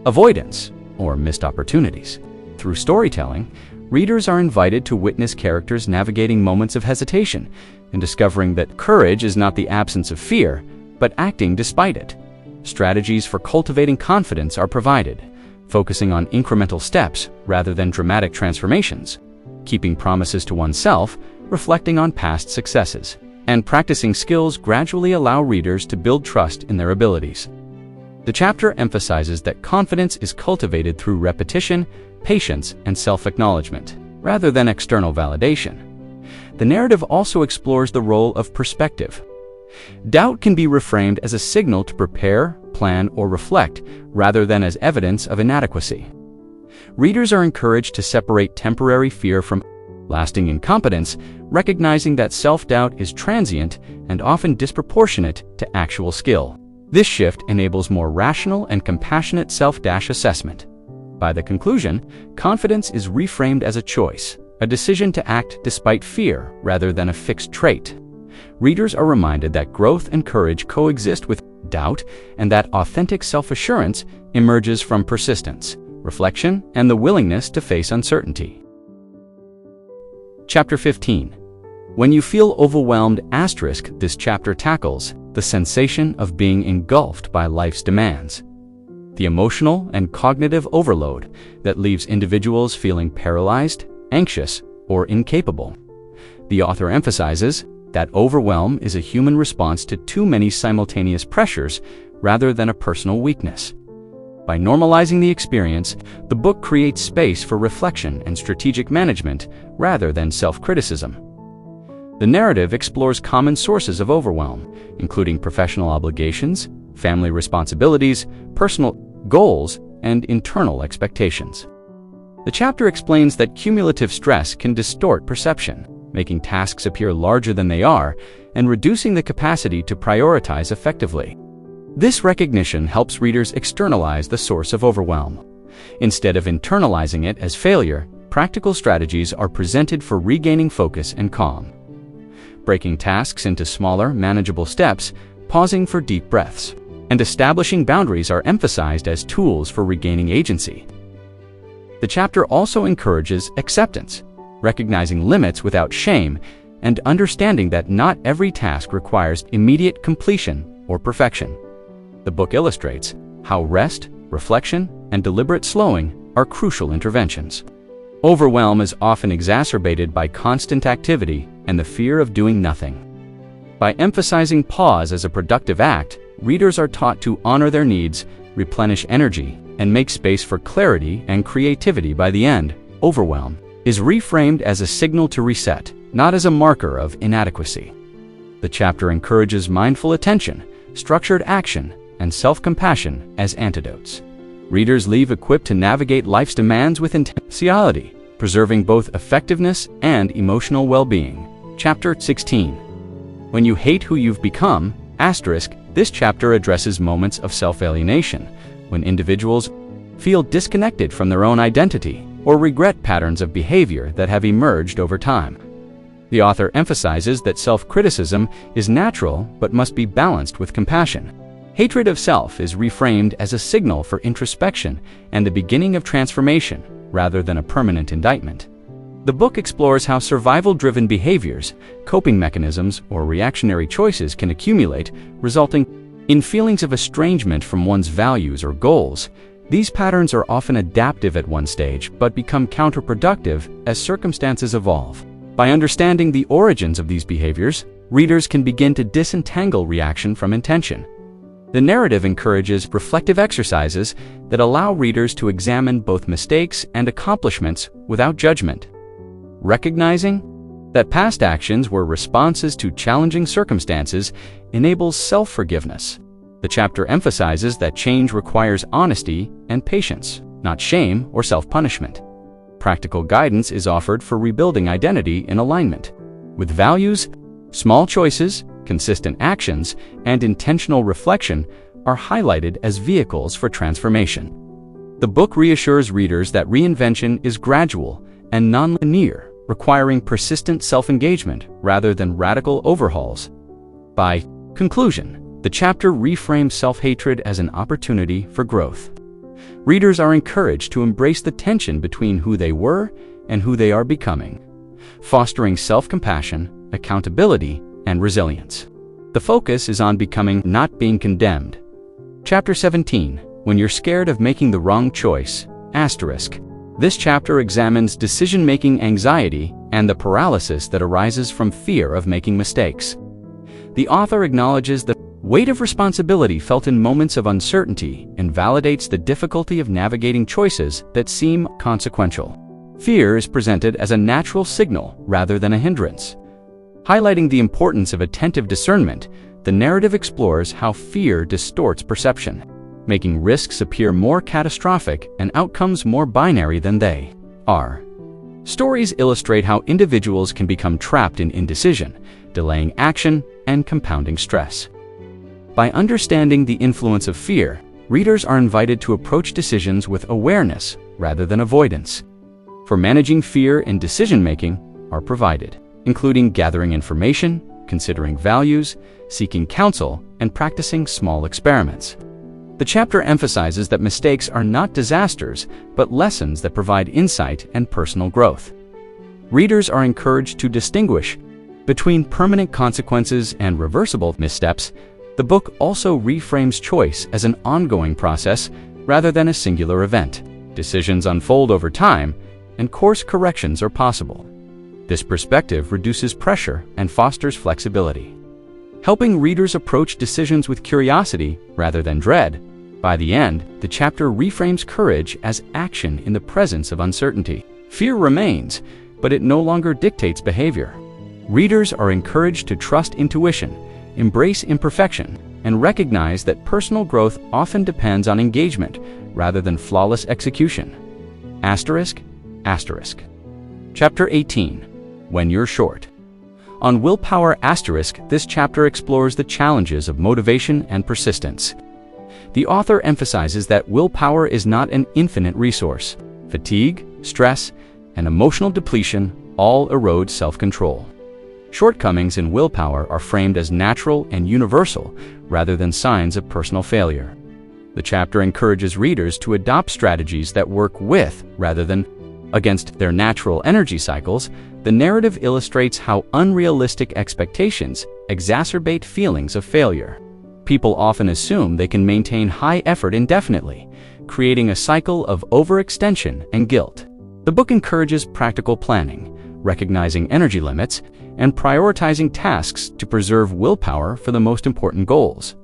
avoidance, or missed opportunities. Through storytelling, readers are invited to witness characters navigating moments of hesitation and discovering that courage is not the absence of fear, but acting despite it. Strategies for cultivating confidence are provided, focusing on incremental steps rather than dramatic transformations, keeping promises to oneself, reflecting on past successes, and practicing skills gradually allow readers to build trust in their abilities. The chapter emphasizes that confidence is cultivated through repetition, patience, and self-acknowledgement, rather than external validation. The narrative also explores the role of perspective. Doubt can be reframed as a signal to prepare, plan, or reflect, rather than as evidence of inadequacy. Readers are encouraged to separate temporary fear from lasting incompetence, recognizing that self-doubt is transient and often disproportionate to actual skill. This shift enables more rational and compassionate self-assessment. By the conclusion, confidence is reframed as a choice, a decision to act despite fear rather than a fixed trait. Readers are reminded that growth and courage coexist with doubt, and that authentic self-assurance emerges from persistence, reflection, and the willingness to face uncertainty. Chapter 15. When you feel overwhelmed, this chapter tackles the sensation of being engulfed by life's demands, the emotional and cognitive overload that leaves individuals feeling paralyzed, anxious, or incapable. The author emphasizes that overwhelm is a human response to too many simultaneous pressures rather than a personal weakness. By normalizing the experience, the book creates space for reflection and strategic management rather than self-criticism. The narrative explores common sources of overwhelm, including professional obligations, family responsibilities, personal goals, and internal expectations. The chapter explains that cumulative stress can distort perception, making tasks appear larger than they are and reducing the capacity to prioritize effectively. This recognition helps readers externalize the source of overwhelm. Instead of internalizing it as failure, practical strategies are presented for regaining focus and calm. Breaking tasks into smaller, manageable steps, pausing for deep breaths, and establishing boundaries are emphasized as tools for regaining agency. The chapter also encourages acceptance, recognizing limits without shame, and understanding that not every task requires immediate completion or perfection. The book illustrates how rest, reflection, and deliberate slowing are crucial interventions. Overwhelm is often exacerbated by constant activity and the fear of doing nothing. By emphasizing pause as a productive act, readers are taught to honor their needs, replenish energy, and make space for clarity and creativity. By the end, overwhelm is reframed as a signal to reset, not as a marker of inadequacy. The chapter encourages mindful attention, structured action, and self-compassion as antidotes. Readers leave equipped to navigate life's demands with intentionality, preserving both effectiveness and emotional well-being. Chapter 16. When you hate who you've become, this chapter addresses moments of self-alienation, when individuals feel disconnected from their own identity or regret patterns of behavior that have emerged over time. The author emphasizes that self-criticism is natural but must be balanced with compassion. Hatred of self is reframed as a signal for introspection and the beginning of transformation, rather than a permanent indictment. The book explores how survival-driven behaviors, coping mechanisms, or reactionary choices can accumulate, resulting in feelings of estrangement from one's values or goals. These patterns are often adaptive at one stage, but become counterproductive as circumstances evolve. By understanding the origins of these behaviors, readers can begin to disentangle reaction from intention. The narrative encourages reflective exercises that allow readers to examine both mistakes and accomplishments without judgment. Recognizing that past actions were responses to challenging circumstances enables self-forgiveness. The chapter emphasizes that change requires honesty and patience, not shame or self-punishment. Practical guidance is offered for rebuilding identity in alignment with values. Small choices, consistent actions, and intentional reflection are highlighted as vehicles for transformation. The book reassures readers that reinvention is gradual and non-linear, requiring persistent self-engagement rather than radical overhauls. By conclusion, the chapter reframes self-hatred as an opportunity for growth. Readers are encouraged to embrace the tension between who they were and who they are becoming, fostering self-compassion, accountability, and resilience. The focus is on becoming, not being condemned. Chapter 17. When you're scared of making the wrong choice, this chapter examines decision-making anxiety and the paralysis that arises from fear of making mistakes. The author acknowledges the weight of responsibility felt in moments of uncertainty invalidates the difficulty of navigating choices that seem consequential. Fear is presented as a natural signal rather than a hindrance. Highlighting the importance of attentive discernment, the narrative explores how fear distorts perception, making risks appear more catastrophic and outcomes more binary than they are. Stories illustrate how individuals can become trapped in indecision, delaying action and compounding stress. By understanding the influence of fear, readers are invited to approach decisions with awareness rather than avoidance. For managing fear in decision-making are provided, including gathering information, considering values, seeking counsel, and practicing small experiments. The chapter emphasizes that mistakes are not disasters, but lessons that provide insight and personal growth. Readers are encouraged to distinguish between permanent consequences and reversible missteps. The book also reframes choice as an ongoing process rather than a singular event. Decisions unfold over time, and course corrections are possible. This perspective reduces pressure and fosters flexibility, helping readers approach decisions with curiosity rather than dread. By the end, the chapter reframes courage as action in the presence of uncertainty. Fear remains, but it no longer dictates behavior. Readers are encouraged to trust intuition, embrace imperfection, and recognize that personal growth often depends on engagement rather than flawless execution. Chapter 18. When You're Short. On Willpower *, this chapter explores the challenges of motivation and persistence. The author emphasizes that willpower is not an infinite resource. Fatigue, stress, and emotional depletion all erode self-control. Shortcomings in willpower are framed as natural and universal rather than signs of personal failure. The chapter encourages readers to adopt strategies that work with rather than against their natural energy cycles. The narrative illustrates how unrealistic expectations exacerbate feelings of failure. People often assume they can maintain high effort indefinitely, creating a cycle of overextension and guilt. The book encourages practical planning, recognizing energy limits, and prioritizing tasks to preserve willpower for the most important goals.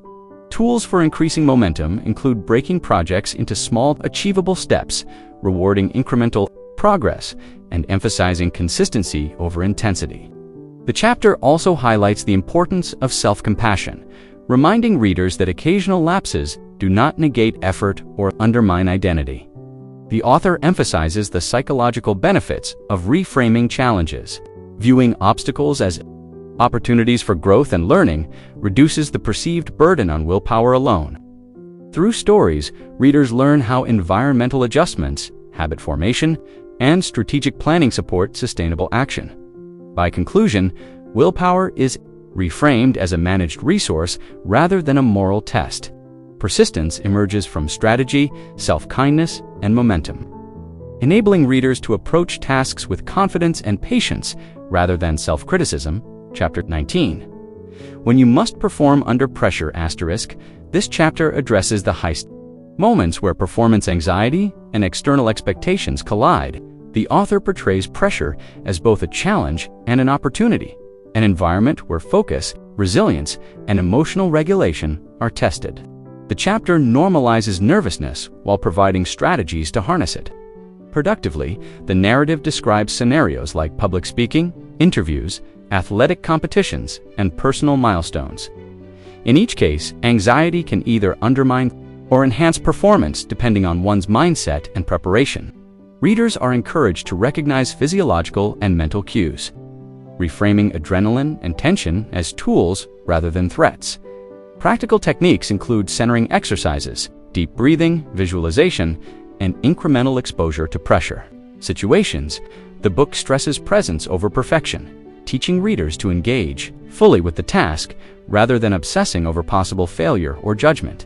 Tools for increasing momentum include breaking projects into small, achievable steps, rewarding incremental progress, and emphasizing consistency over intensity. The chapter also highlights the importance of self-compassion, reminding readers that occasional lapses do not negate effort or undermine identity. The author emphasizes the psychological benefits of reframing challenges. Viewing obstacles as opportunities for growth and learning reduces the perceived burden on willpower alone. Through stories, readers learn how environmental adjustments, habit formation, and strategic planning support sustainable action. By conclusion, willpower is reframed as a managed resource rather than a moral test. Persistence emerges from strategy, self-kindness, and momentum, enabling readers to approach tasks with confidence and patience rather than self-criticism. Chapter 19. When You Must Perform Under Pressure *, this chapter addresses the high moments where performance anxiety and external expectations collide. The author portrays pressure as both a challenge and an opportunity, an environment where focus, resilience, and emotional regulation are tested. The chapter normalizes nervousness while providing strategies to harness it. Productively, the narrative describes scenarios like public speaking, interviews, athletic competitions, and personal milestones. In each case, anxiety can either undermine or enhance performance depending on one's mindset and preparation. Readers are encouraged to recognize physiological and mental cues, reframing adrenaline and tension as tools rather than threats. Practical techniques include centering exercises, deep breathing, visualization, and incremental exposure to pressure situations. The book stresses presence over perfection, teaching readers to engage fully with the task rather than obsessing over possible failure or judgment.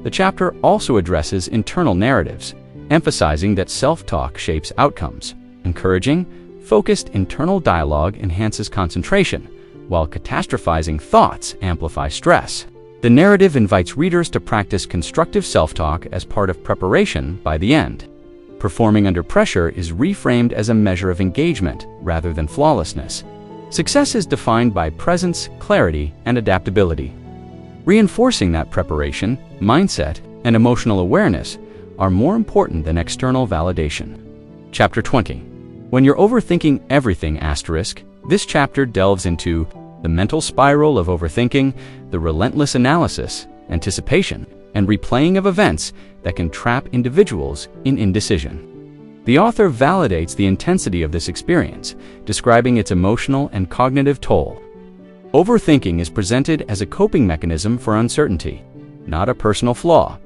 The chapter also addresses internal narratives, emphasizing that self-talk shapes outcomes. Encouraging, focused internal dialogue enhances concentration, while catastrophizing thoughts amplify stress. The narrative invites readers to practice constructive self-talk as part of preparation. By the end, performing under pressure is reframed as a measure of engagement rather than flawlessness. Success is defined by presence, clarity, and adaptability. reinforcing that preparation, mindset, and emotional awareness are more important than external validation. Chapter 20. When you're overthinking everything asterisk, this chapter delves into the mental spiral of overthinking, the relentless analysis, anticipation, and replaying of events that can trap individuals in indecision. The author validates the intensity of this experience, describing its emotional and cognitive toll. Overthinking is presented as a coping mechanism for uncertainty, not a personal flaw.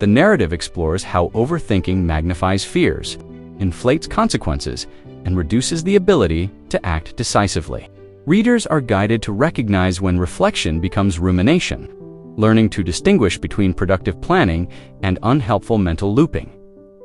The narrative explores how overthinking magnifies fears, inflates consequences, and reduces the ability to act decisively. Readers are guided to recognize when reflection becomes rumination, learning to distinguish between productive planning and unhelpful mental looping.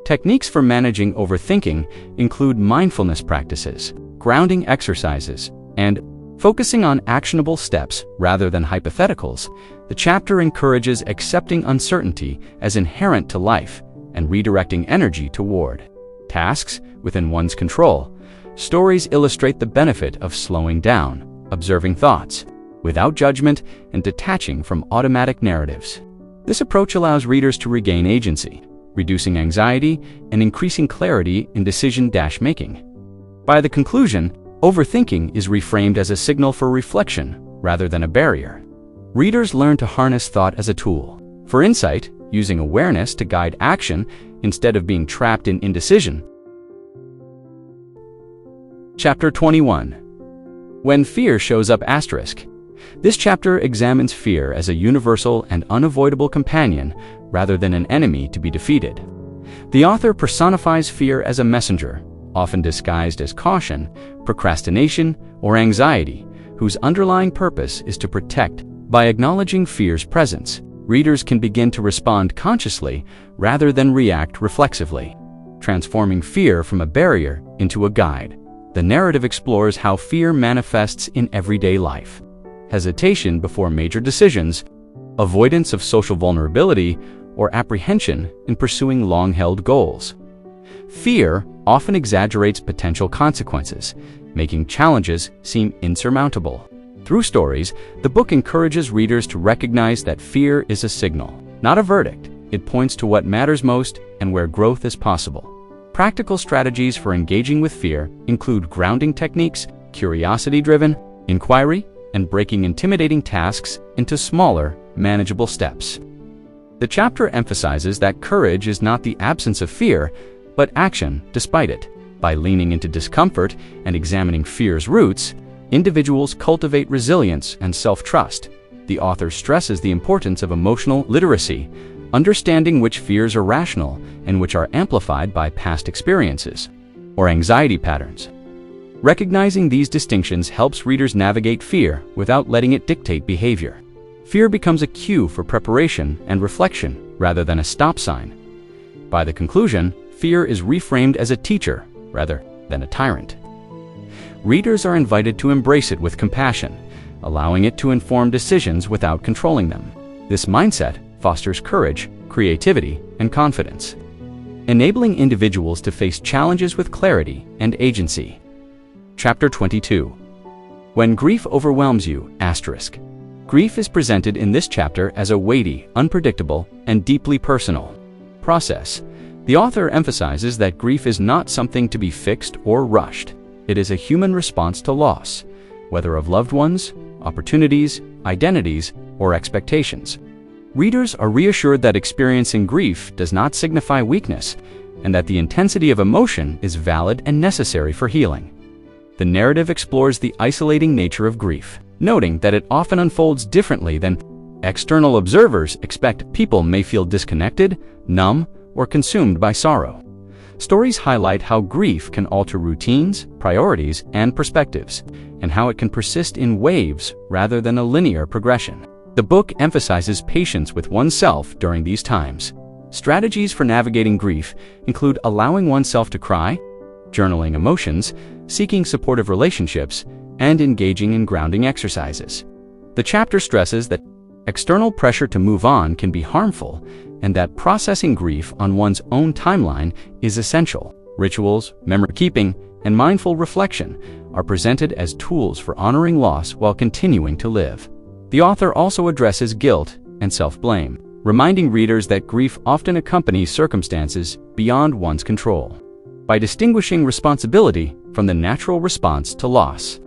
Techniques for managing overthinking include mindfulness practices, grounding exercises, and focusing on actionable steps rather than hypotheticals. The chapter encourages accepting uncertainty as inherent to life and redirecting energy toward tasks within one's control. Stories illustrate the benefit of slowing down, observing thoughts without judgment, and detaching from automatic narratives. This approach allows readers to regain agency, reducing anxiety and increasing clarity in decision-making. By the conclusion, overthinking is reframed as a signal for reflection rather than a barrier. Readers learn to harness thought as a tool for insight, using awareness to guide action instead of being trapped in indecision. Chapter 21. When fear shows up asterisk. This chapter examines fear as a universal and unavoidable companion rather than an enemy to be defeated. The author personifies fear as a messenger, often disguised as caution, procrastination, or anxiety, whose underlying purpose is to protect. By acknowledging fear's presence, readers can begin to respond consciously rather than react reflexively, transforming fear from a barrier into a guide. The narrative explores how fear manifests in everyday life: hesitation before major decisions, avoidance of social vulnerability, or apprehension in pursuing long-held goals. Fear often exaggerates potential consequences, making challenges seem insurmountable. Through stories, the book encourages readers to recognize that fear is a signal, not a verdict. It points to what matters most and where growth is possible. Practical strategies for engaging with fear include grounding techniques, curiosity-driven inquiry, and breaking intimidating tasks into smaller, manageable steps. The chapter emphasizes that courage is not the absence of fear, but action despite it. By leaning into discomfort and examining fear's roots, individuals cultivate resilience and self-trust. The author stresses the importance of emotional literacy, understanding which fears are rational and which are amplified by past experiences or anxiety patterns. Recognizing these distinctions helps readers navigate fear without letting it dictate behavior. Fear becomes a cue for preparation and reflection rather than a stop sign. By the conclusion, fear is reframed as a teacher rather than a tyrant. Readers are invited to embrace it with compassion, allowing it to inform decisions without controlling them. This mindset fosters courage, creativity, and confidence, enabling individuals to face challenges with clarity and agency. Chapter 22. When grief overwhelms you, asterisk. Grief is presented in this chapter as a weighty, unpredictable, and deeply personal process. The author emphasizes that grief is not something to be fixed or rushed. It is a human response to loss, whether of loved ones, opportunities, identities, or expectations. Readers are reassured that experiencing grief does not signify weakness, and that the intensity of emotion is valid and necessary for healing. The narrative explores the isolating nature of grief, noting that it often unfolds differently than external observers expect. People may feel disconnected, numb, or consumed by sorrow. Stories highlight how grief can alter routines, priorities, and perspectives, and how it can persist in waves rather than a linear progression. The book emphasizes patience with oneself during these times. Strategies for navigating grief include allowing oneself to cry, journaling emotions, seeking supportive relationships, and engaging in grounding exercises. The chapter stresses that external pressure to move on can be harmful, and that processing grief on one's own timeline is essential. Rituals, memory keeping, and mindful reflection are presented as tools for honoring loss while continuing to live. The author also addresses guilt and self-blame, reminding readers that grief often accompanies circumstances beyond one's control. By distinguishing responsibility from the natural response to loss,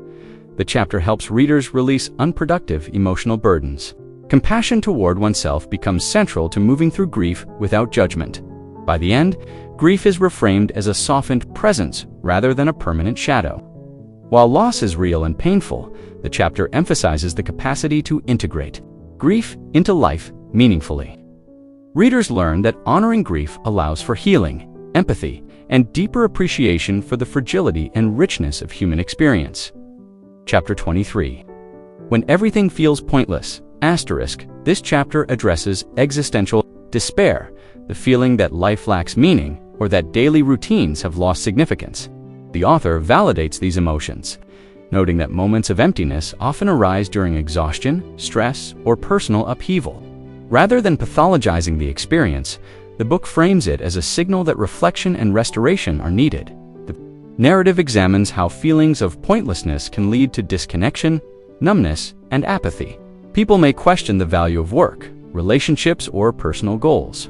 the chapter helps readers release unproductive emotional burdens. Compassion toward oneself becomes central to moving through grief without judgment. By the end, grief is reframed as a softened presence rather than a permanent shadow. While loss is real and painful, the chapter emphasizes the capacity to integrate grief into life meaningfully. Readers learn that honoring grief allows for healing, empathy, and deeper appreciation for the fragility and richness of human experience. Chapter 23. When everything feels pointless, this chapter addresses existential despair, the feeling that life lacks meaning or that daily routines have lost significance. The author validates these emotions, noting that moments of emptiness often arise during exhaustion, stress, or personal upheaval. Rather than pathologizing the experience, the book frames it as a signal that reflection and restoration are needed. The narrative examines how feelings of pointlessness can lead to disconnection, numbness, and apathy. People may question the value of work, relationships, or personal goals.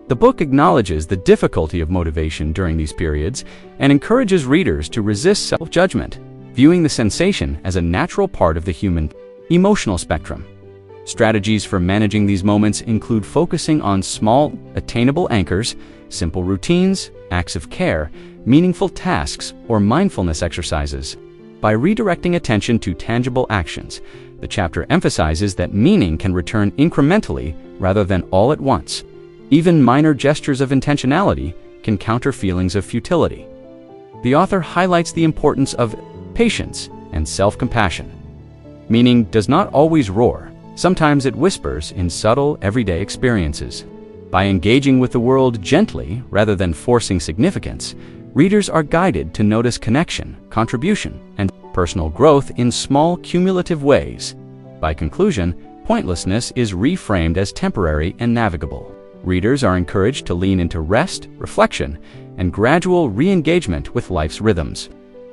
The book acknowledges the difficulty of motivation during these periods and encourages readers to resist self-judgment, viewing the sensation as a natural part of the human emotional spectrum. Strategies for managing these moments include focusing on small, attainable anchors, simple routines, acts of care, meaningful tasks, or mindfulness exercises. By redirecting attention to tangible actions, the chapter emphasizes that meaning can return incrementally rather than all at once. Even minor gestures of intentionality can counter feelings of futility. The author highlights the importance of patience and self-compassion. Meaning does not always roar. Sometimes it whispers in subtle, everyday experiences. By engaging with the world gently rather than forcing significance, readers are guided to notice connection, contribution, and personal growth in small, cumulative ways. By conclusion, pointlessness is reframed as temporary and navigable. Readers are encouraged to lean into rest, reflection, and gradual re-engagement with life's rhythms.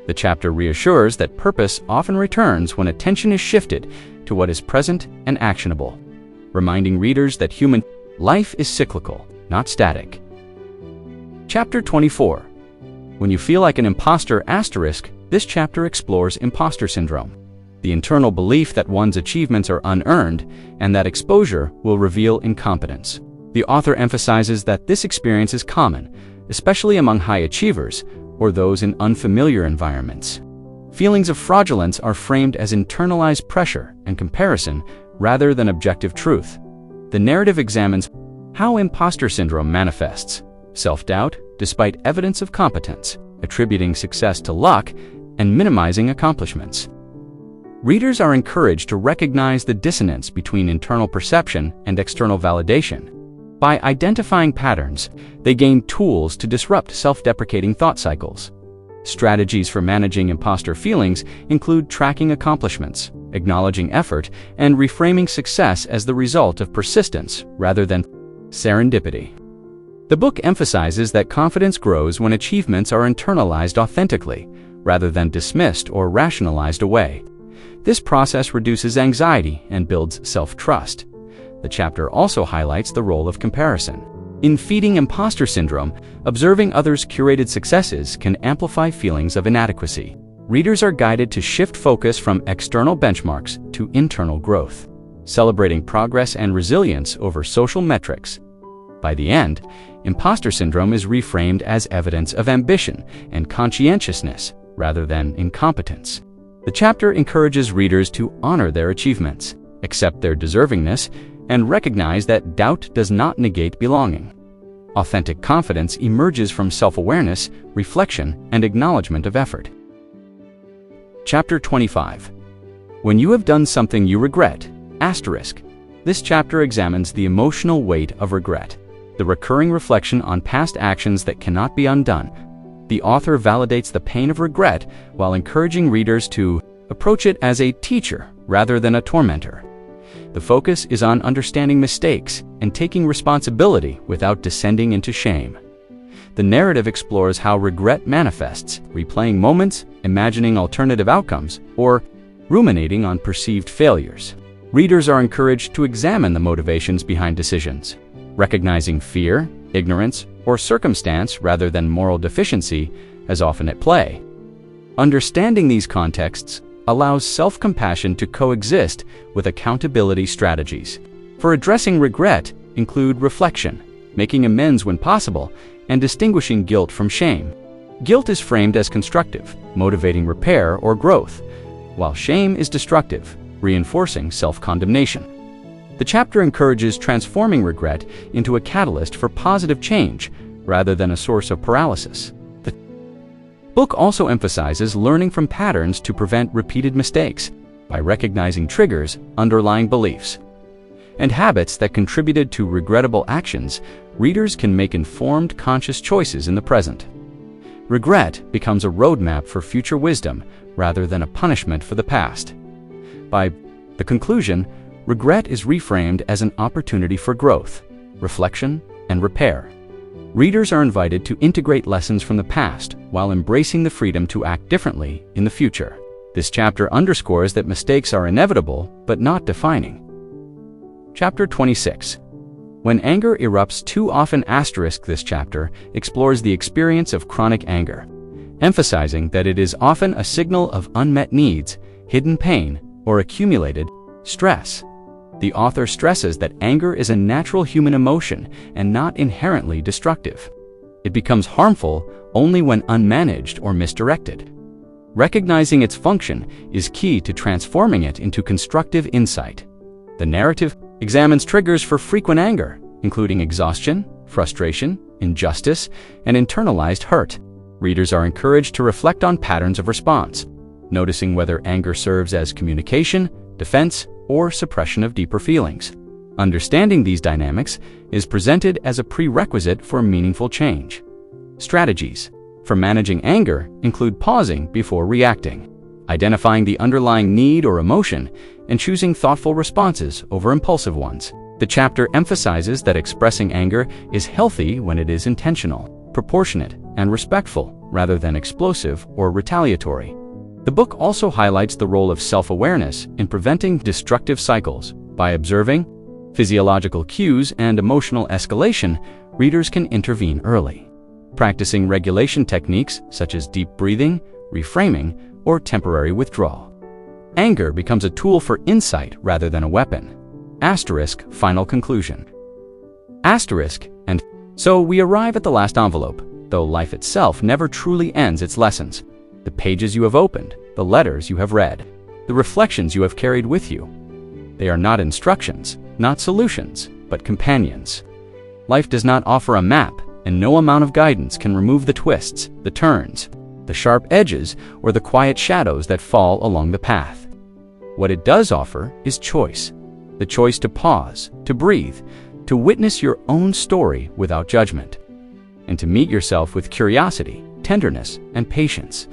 The chapter reassures that purpose often returns when attention is shifted to what is present and actionable, reminding readers that human life is cyclical, not static. Chapter 24. When you feel like an imposter, this chapter explores imposter syndrome, the internal belief that one's achievements are unearned and that exposure will reveal incompetence. The author emphasizes that this experience is common, especially among high achievers or those in unfamiliar environments. Feelings of fraudulence are framed as internalized pressure and comparison rather than objective truth. The narrative examines how imposter syndrome manifests: self-doubt despite evidence of competence, attributing success to luck, and minimizing accomplishments. Readers are encouraged to recognize the dissonance between internal perception and external validation. By identifying patterns, they gain tools to disrupt self-deprecating thought cycles. Strategies for managing imposter feelings include tracking accomplishments, acknowledging effort, and reframing success as the result of persistence rather than serendipity. The book emphasizes that confidence grows when achievements are internalized authentically, rather than dismissed or rationalized away. This process reduces anxiety and builds self-trust. The chapter also highlights the role of comparison. In feeding imposter syndrome, observing others' curated successes can amplify feelings of inadequacy. Readers are guided to shift focus from external benchmarks to internal growth, celebrating progress and resilience over social metrics. By the end, imposter syndrome is reframed as evidence of ambition and conscientiousness rather than incompetence. The chapter encourages readers to honor their achievements, accept their deservingness, and recognize that doubt does not negate belonging. Authentic confidence emerges from self-awareness, reflection, and acknowledgement of effort. Chapter 25. When you have done something you regret, this chapter examines the emotional weight of regret, the recurring reflection on past actions that cannot be undone. The author validates the pain of regret while encouraging readers to approach it as a teacher rather than a tormentor. The focus is on understanding mistakes and taking responsibility without descending into shame. The narrative explores how regret manifests, replaying moments, imagining alternative outcomes, or ruminating on perceived failures. Readers are encouraged to examine the motivations behind decisions, recognizing fear, ignorance, or circumstance rather than moral deficiency as often at play. Understanding these contexts allows self-compassion to coexist with accountability strategies. For addressing regret, include reflection, making amends when possible, and distinguishing guilt from shame. Guilt is framed as constructive, motivating repair or growth, while shame is destructive, reinforcing self-condemnation. The chapter encourages transforming regret into a catalyst for positive change rather than a source of paralysis. The book also emphasizes learning from patterns to prevent repeated mistakes by recognizing triggers, underlying beliefs, and habits that contributed to regrettable actions. Readers can make informed, conscious choices in the present. Regret becomes a roadmap for future wisdom rather than a punishment for the past. By the conclusion, regret is reframed as an opportunity for growth, reflection, and repair. Readers are invited to integrate lessons from the past while embracing the freedom to act differently in the future. This chapter underscores that mistakes are inevitable but not defining. Chapter 26. When anger erupts too often. This chapter explores the experience of chronic anger, emphasizing that it is often a signal of unmet needs, hidden pain, or accumulated stress. The author stresses that anger is a natural human emotion and not inherently destructive. It becomes harmful only when unmanaged or misdirected. Recognizing its function is key to transforming it into constructive insight. The narrative examines triggers for frequent anger, including exhaustion, frustration, injustice, and internalized hurt. Readers are encouraged to reflect on patterns of response, noticing whether anger serves as communication, defense, or suppression of deeper feelings. Understanding these dynamics is presented as a prerequisite for meaningful change. Strategies for managing anger include pausing before reacting, identifying the underlying need or emotion, and choosing thoughtful responses over impulsive ones. The chapter emphasizes that expressing anger is healthy when it is intentional, proportionate, and respectful, rather than explosive or retaliatory. The book also highlights the role of self-awareness in preventing destructive cycles. By observing physiological cues and emotional escalation, readers can intervene early. Practicing regulation techniques such as deep breathing, reframing, or temporary withdrawal. Anger becomes a tool for insight rather than a weapon. Final conclusion. And so we arrive at the last envelope, though life itself never truly ends its lessons. The pages you have opened, the letters you have read, the reflections you have carried with you. They are not instructions, not solutions, but companions. Life does not offer a map, and no amount of guidance can remove the twists, the turns, the sharp edges, or the quiet shadows that fall along the path. What it does offer is choice. The choice to pause, to breathe, to witness your own story without judgment, and to meet yourself with curiosity, tenderness, and patience.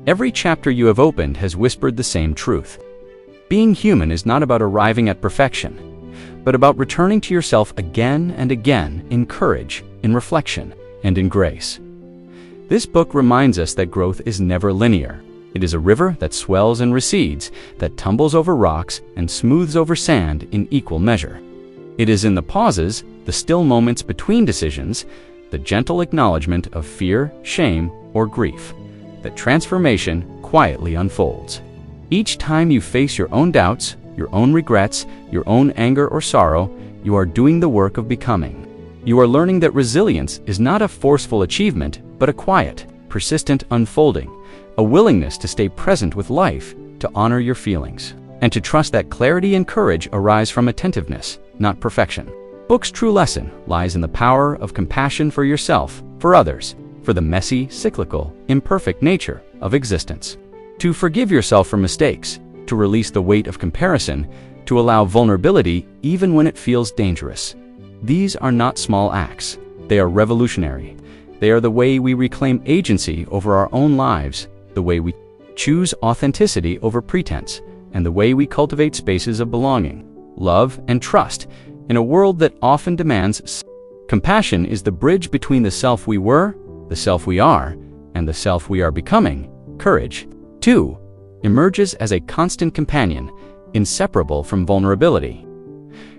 Every chapter you have opened has whispered the same truth. Being human is not about arriving at perfection, but about returning to yourself again and again in courage, in reflection, and in grace. This book reminds us that growth is never linear. It is a river that swells and recedes, that tumbles over rocks and smooths over sand in equal measure. It is in the pauses, the still moments between decisions, the gentle acknowledgement of fear, shame, or grief, that transformation quietly unfolds. Each time you face your own doubts, your own regrets, your own anger or sorrow, you are doing the work of becoming. You are learning that resilience is not a forceful achievement, but a quiet, persistent unfolding, a willingness to stay present with life, to honor your feelings, and to trust that clarity and courage arise from attentiveness, not perfection. Book's true lesson lies in the power of compassion for yourself, for others, for the messy, cyclical, imperfect nature of existence. To forgive yourself for mistakes, to release the weight of comparison, to allow vulnerability even when it feels dangerous. These are not small acts. They are revolutionary. They are the way we reclaim agency over our own lives, the way we choose authenticity over pretense, and the way we cultivate spaces of belonging, love, and trust in a world that often demands. Compassion is the bridge between the self we were, the self we are, and the self we are becoming. Courage, too, emerges as a constant companion, inseparable from vulnerability.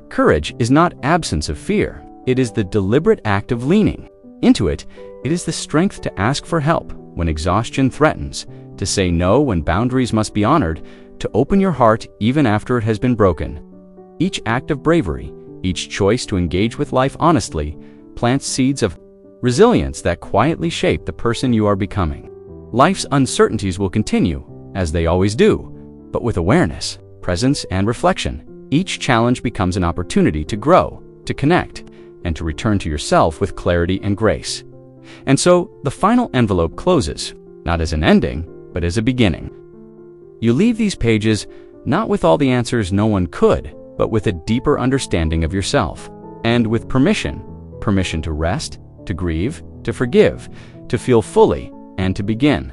Courage is not absence of fear. It is the deliberate act of leaning into it. It is the strength to ask for help when exhaustion threatens, to say no when boundaries must be honored, to open your heart even after it has been broken. Each act of bravery, each choice to engage with life honestly, plants seeds of resilience that quietly shape the person you are becoming. Life's uncertainties will continue, as they always do, but with awareness, presence, and reflection, each challenge becomes an opportunity to grow, to connect, and to return to yourself with clarity and grace. And so, the final envelope closes, not as an ending, but as a beginning. You leave these pages not with all the answers no one could, but with a deeper understanding of yourself, and with permission to rest, to grieve, to forgive, to feel fully, and to begin.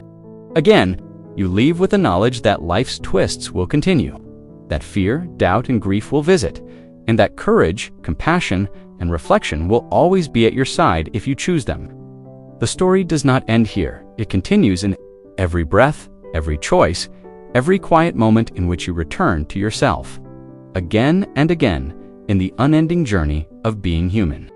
Again, you leave with the knowledge that life's twists will continue, that fear, doubt, and grief will visit, and that courage, compassion, and reflection will always be at your side if you choose them. The story does not end here. It continues in every breath, every choice, every quiet moment in which you return to yourself, again and again, in the unending journey of being human.